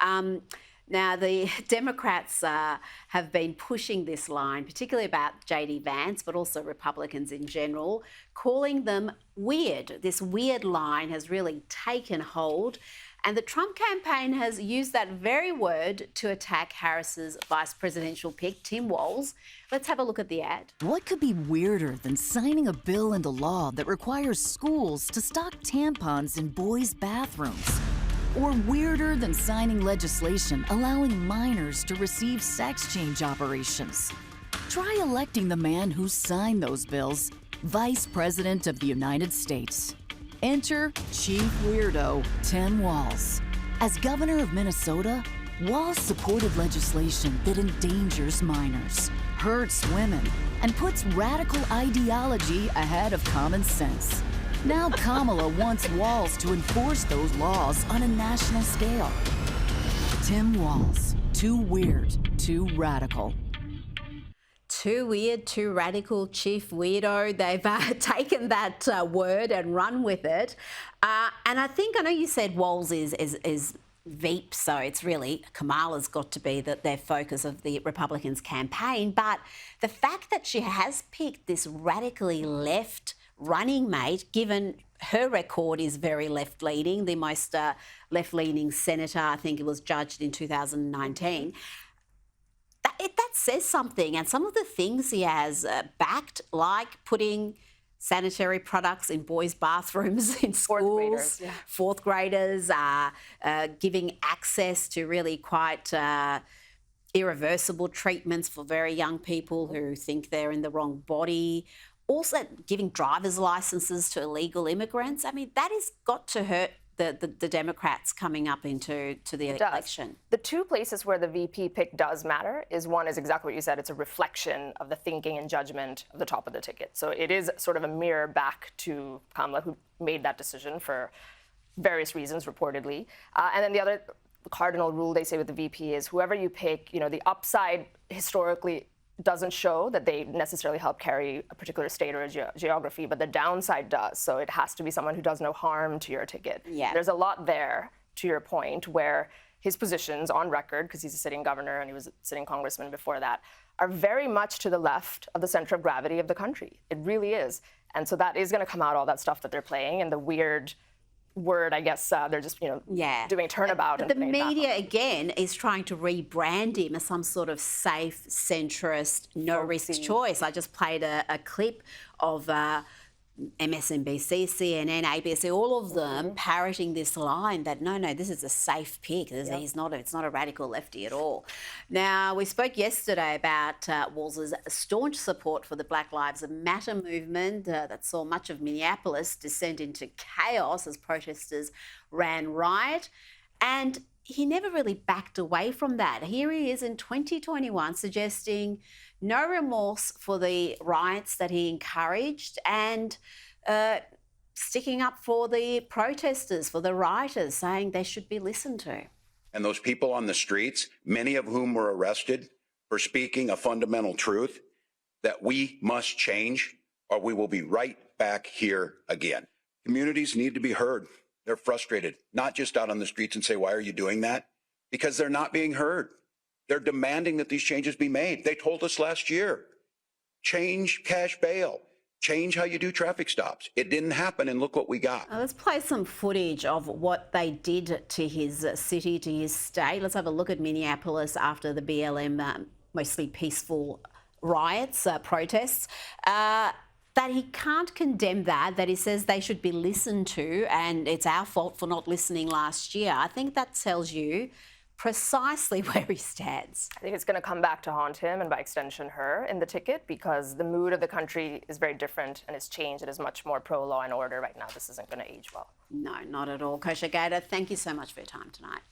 Now, the Democrats have been pushing this line, particularly about J.D. Vance, but also Republicans in general, calling them weird. This weird line has really taken hold. And the Trump campaign has used that very word to attack Harris's vice presidential pick, Tim Walz. Let's have a look at the ad. What could be weirder than signing a bill into law that requires schools to stock tampons in boys' bathrooms? Or weirder than signing legislation allowing minors to receive sex change operations? Try electing the man who signed those bills, Vice President of the United States. Enter Chief Weirdo Tim Walz. As governor of Minnesota, Walz supported legislation that endangers minors, hurts women, and puts radical ideology ahead of common sense. Now Kamala wants Walz to enforce those laws on a national scale. Tim Walz, too weird, too radical. Too weird, too radical, Chief Weirdo. They've taken that word and run with it. And I know you said Walz is Veep, so it's really Kamala's got to be their focus of the Republicans' campaign. But the fact that she has picked this radically left running mate, given her record is very left-leaning, the most left-leaning senator, I think it was judged in 2019, that says something. And some of the things he has backed, like putting sanitary products in boys' bathrooms in schools, fourth graders, giving access to really quite irreversible treatments for very young people who think they're in the wrong body, also giving driver's licenses to illegal immigrants. I mean, that has got to hurt the Democrats coming up into the election. The two places where the VP pick does matter is one is exactly what you said. It's a reflection of the thinking and judgment of the top of the ticket. So it is sort of a mirror back to Kamala, who made that decision for various reasons, reportedly. And then the other cardinal rule they say with the VP is whoever you pick, the upside historically doesn't show that they necessarily help carry a particular state or a geography, but the downside does. So it has to be someone who does no harm to your ticket. Yeah. There's a lot there, to your point, where his positions on record, because he's a sitting governor and he was a sitting congressman before that, are very much to the left of the center of gravity of the country. It really is. And so that is going to come out, all that stuff that they're playing, and the weird word, I guess, they're just, doing turnabout. But the media, again, is trying to rebrand him as some sort of safe, centrist, no-risk choice. I just played a clip of MSNBC, CNN, ABC, all of them parroting this line that, no, this is a safe pick. It's not a radical lefty at all. Now, we spoke yesterday about Walz's staunch support for the Black Lives Matter movement that saw much of Minneapolis descend into chaos as protesters ran riot. And he never really backed away from that. Here he is in 2021 suggesting no remorse for the riots that he encouraged and sticking up for the protesters, for the rioters, saying they should be listened to. And those people on the streets, many of whom were arrested for speaking a fundamental truth, that we must change or we will be right back here again. Communities need to be heard. They're frustrated, not just out on the streets and say, why are you doing that? Because they're not being heard. They're demanding that these changes be made. They told us last year, change cash bail, change how you do traffic stops. It didn't happen, and look what we got. Let's play some footage of what they did to his city, to his state. Let's have a look at Minneapolis after the BLM, mostly peaceful riots, protests. That he can't condemn that he says they should be listened to, and it's our fault for not listening last year. I think that tells you precisely where he stands. I think it's going to come back to haunt him, and by extension her, in the ticket, because the mood of the country is very different and it's changed. It is much more pro-law and order right now. This isn't going to age well. No, not at all. Kosha Gada, thank you so much for your time tonight.